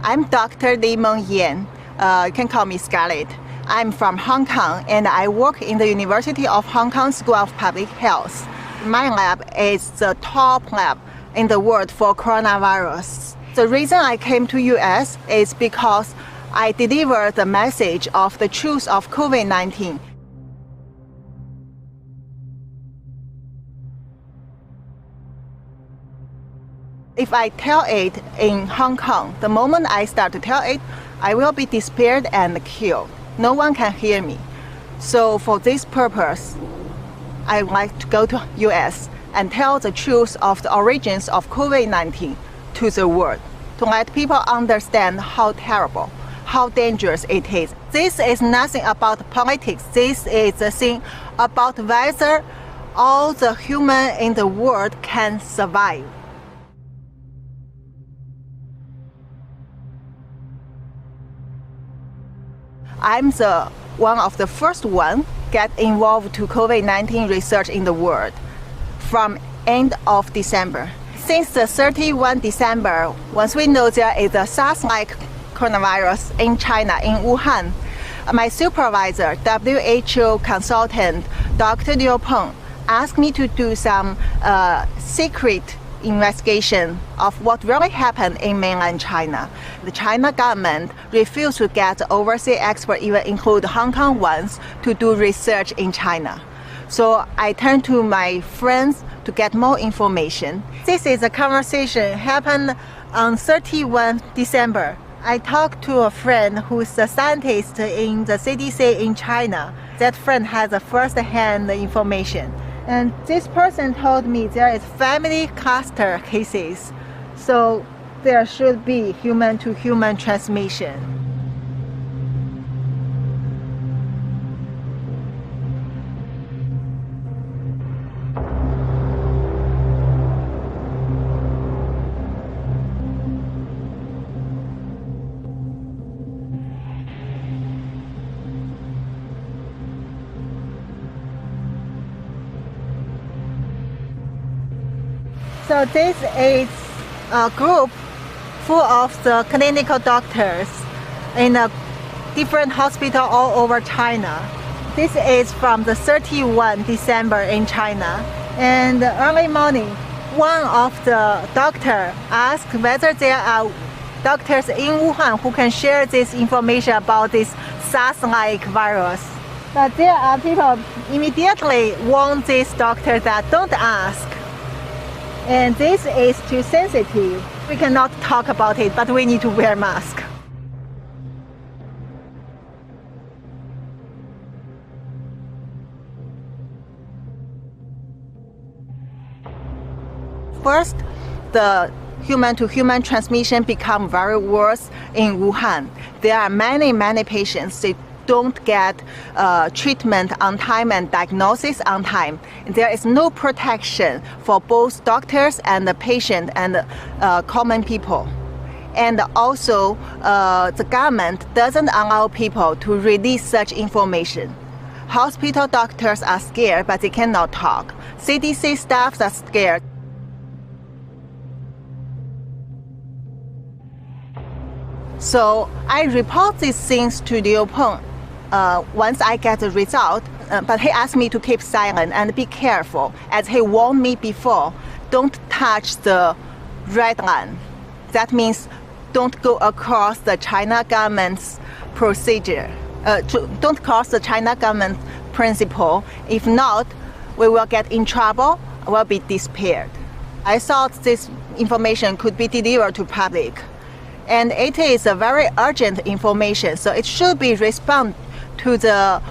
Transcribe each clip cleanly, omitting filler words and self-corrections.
I'm Dr. Yenli멍박사. You can call me Scarlett. I'm from Hong Kong and I work in the University of Hong Kong School of Public Health. My lab is the top lab in the world for coronavirus. The reason I came to US is because I deliver the message of the truth of COVID-19. If I tell it in Hong Kong, the moment I start to tell it, I will be disappeared and killed. No one can hear me. So for this purpose, I would like to go to US and tell the truth of the origins of COVID-19 to the world, to let people understand how terrible, how dangerous it is. This is nothing about politics. This is a thing about whether all the humans in the world can survive. I'm one of the first one get involved to COVID-19 research in the world from end of December. Since the 31 December, once we know there is a SARS-like coronavirus in China, in Wuhan, my supervisor, WHO consultant, Dr. Liu Peng, asked me to do some secret investigation of what really happened in mainland China. The China government refused to get overseas experts, even include Hong Kong ones, to do research in China. So I turned to my friends to get more information. This is a conversation happened on 31 December. I talked to a friend who's a scientist in the CDC in China. That friend has a first-hand information. And this person told me there is family cluster cases, so there should be human-to-human transmission. So this is a group full of the clinical doctors in a different hospital all over China. This is from the 31 December in China. And early morning, one of the doctors asked whether there are doctors in Wuhan who can share this information about this SARS-like virus. But there are people immediately warn this doctor that don't ask. And this is too sensitive. We cannot talk about it, but we need to wear masks. First, the human-to-human transmission become very worse in Wuhan. There are many patients that don't get treatment on time and diagnosis on time. There is no protection for both doctors and the patient and common people. And also, the government doesn't allow people to release such information. Hospital doctors are scared, but they cannot talk. CDC staffs are scared. So I report these things to Liu Peng once I get the result, but he asked me to keep silent and be careful, as he warned me before, don't touch the red line. That means don't go across the China government's procedure. Don't cross the China government principle. If not, we will get in trouble, will be disappeared. I thought this information could be delivered to public. And it is a very urgent information, so it should be responded to the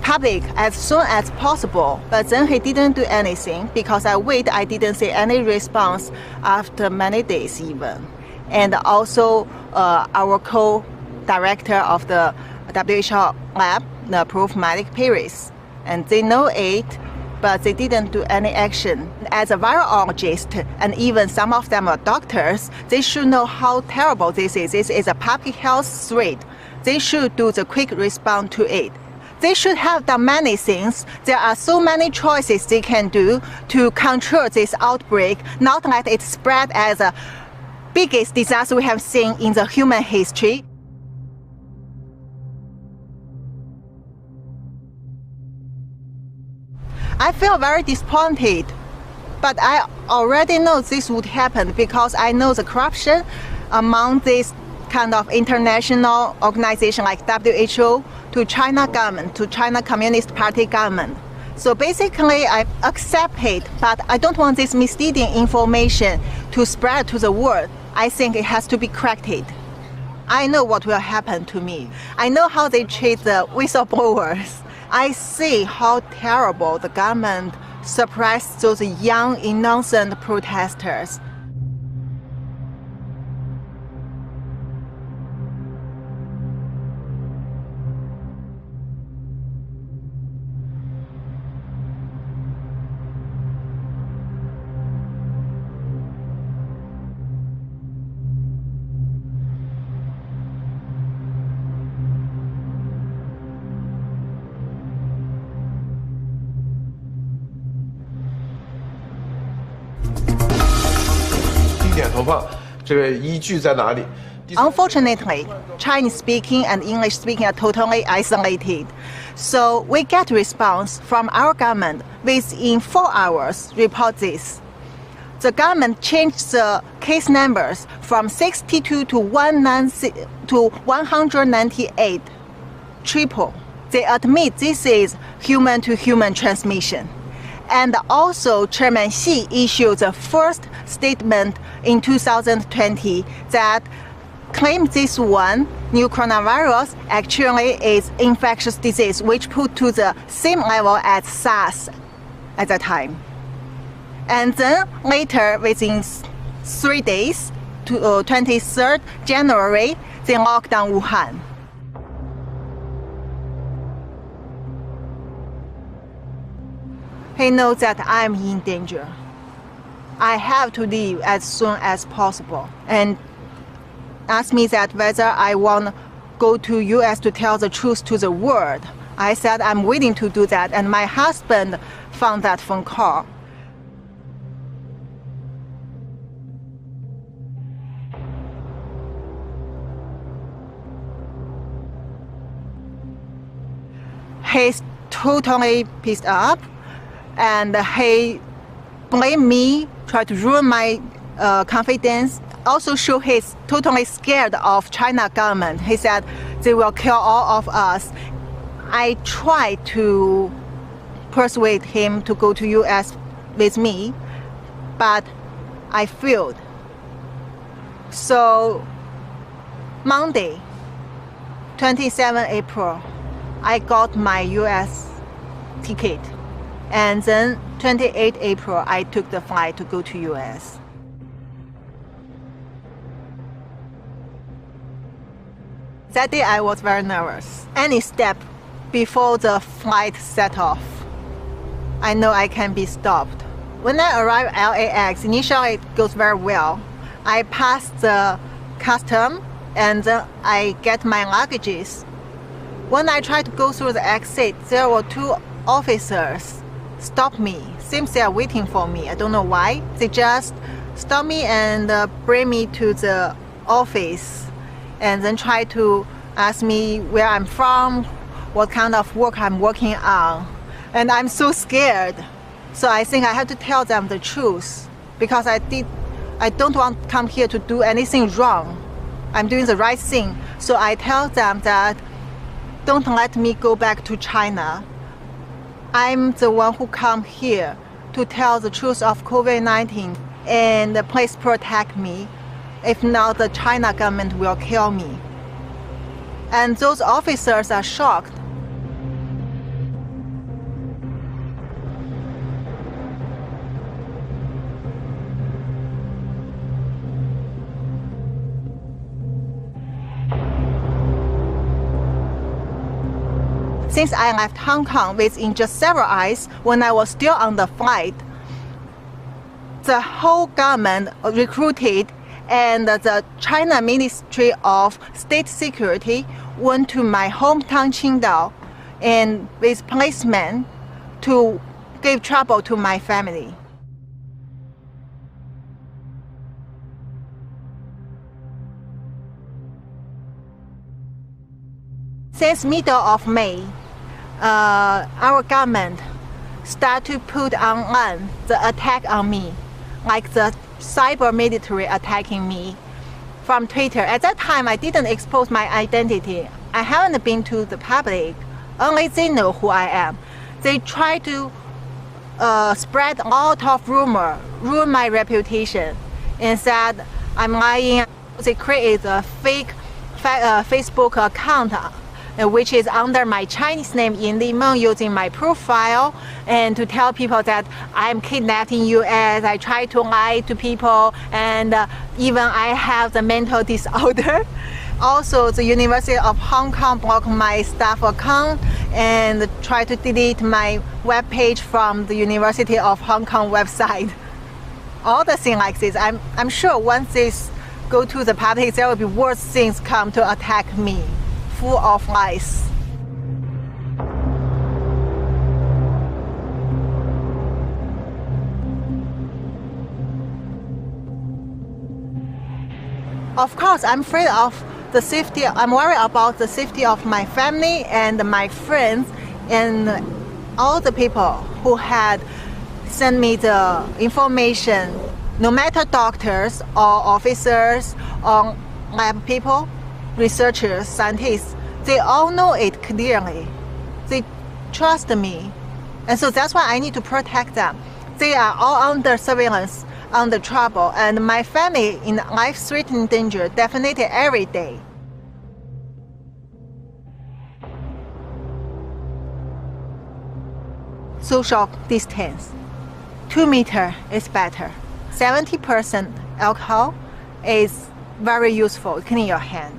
public as soon as possible. But then he didn't do anything because I didn't see any response after many days even. And also our co-director of the WHO lab approved Malik Paris, and they know it, but they didn't do any action. As a virologist, and even some of them are doctors, they should know how terrible this is. This is a public health threat. They should do the quick response to it. They should have done many things. There are so many choices they can do to control this outbreak, not let it spread as a biggest disaster we have seen in the human history. I feel very disappointed, but I already know this would happen because I know the corruption among this kind of international organization like WHO, to China government, to China Communist Party government. So basically I accept it, but I don't want this misleading information to spread to the world. I think it has to be corrected. I know what will happen to me. I know how they treat the whistleblowers. I see how terrible the government suppressed those young, innocent protesters. Unfortunately, Chinese-speaking and English-speaking are totally isolated. So we get response from our government within 4 hours, report this. The government changed the case numbers from 62 to 198, triple. They admit this is human-to-human transmission. And also, Chairman Xi issued the first statement in 2020 that claimed this one, new coronavirus, actually is infectious disease, which put to the same level as SARS at that time. And then later, within 3 days, to 23rd January, they locked down Wuhan. He knows that I'm in danger. I have to leave as soon as possible, and asked me that whether I want to go to US to tell the truth to the world. I said I'm willing to do that, and my husband found that phone call. He's totally pissed up, and he blamed me, tried to ruin my confidence. Also show he's totally scared of China government. He said they will kill all of us. I tried to persuade him to go to US with me, but I failed. So Monday, 27 April, I got my US ticket. And then 28 April, I took the flight to go to US. That day I was very nervous. Any step before the flight set off, I know I can be stopped. When I arrive at LAX, initially it goes very well. I pass the custom and I get my luggages. When I try to go through the exit, there were 2 officers stop me. Seems they are waiting for me. I don't know why. They just stop me and bring me to the office, and then try to ask me where I'm from, what kind of work I'm working on. And I'm so scared. So I think I have to tell them the truth, because I don't want to come here to do anything wrong. I'm doing the right thing. So I tell them that don't let me go back to China. I'm the one who come here to tell the truth of COVID-19, and please protect me. If not, the China government will kill me. And those officers are shocked. Since I left Hong Kong within just several hours, when I was still on the flight, the whole government recruited, and the China Ministry of State Security went to my hometown Qingdao and with policemen to give trouble to my family. since middle of May, our government start to put on the attack on me, like the cyber military attacking me from Twitter. At that time, I didn't expose my identity. I haven't been to the public. Only they know who I am. They try to spread a lot of rumor, ruin my reputation, and said I'm lying. They create a fake Facebook account, which is under my Chinese name 옌리멍, using my profile, and to tell people that I'm kidnapped in US. I try to lie to people, and even I have the mental disorder. Also, the University of Hong Kong blocked my staff account and tried to delete my webpage from the University of Hong Kong website. All the things like this, I'm sure once this go to the public, there will be worse things come to attack me, full of lies. Of course, I'm afraid of the safety. I'm worried about the safety of my family and my friends and all the people who had sent me the information. No matter doctors or officers or lab people, researchers, scientists, they all know it clearly. They trust me. And so that's why I need to protect them. They are all under surveillance, under trouble, and my family in life-threatening danger definitely every day. Social distance. 2 meters is better. 70% alcohol is very useful, clean your hand.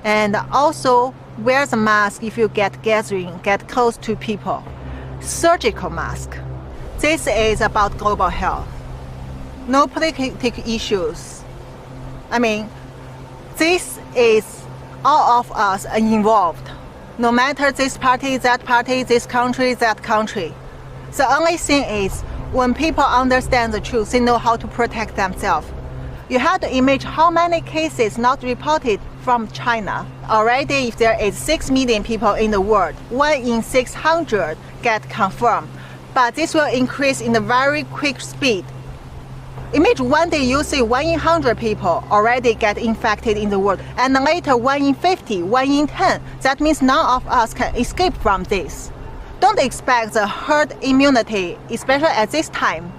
And also wear the mask if you get close to people. Surgical mask. This is about global health. No political issues. I mean, this is all of us are involved. No matter this party, this country, that country. The only thing is, when people understand the truth, they know how to protect themselves. You have to imagine how many cases not reported from China. Already, if there is 6 million people in the world, 1 in 600 get confirmed. But this will increase in a very quick speed. Imagine one day you see 1 in 100 people already get infected in the world, and later 1 in 50, 1 in 10. That means none of us can escape from this. Don't expect the herd immunity, especially at this time,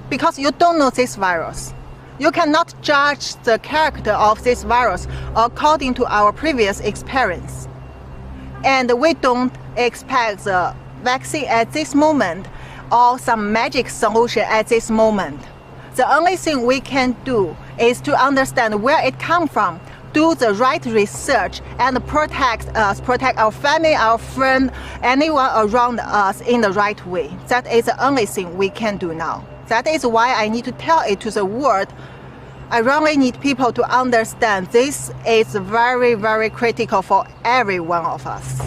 because you don't know this virus. You cannot judge the character of this virus according to our previous experience. And we don't expect the vaccine at this moment or some magic solution at this moment. The only thing we can do is to understand where it comes from, do the right research, and protect us, protect our family, our friend, anyone around us in the right way. That is the only thing we can do now. That is why I need to tell it to the world. I really need people to understand this is very, very critical for every one of us.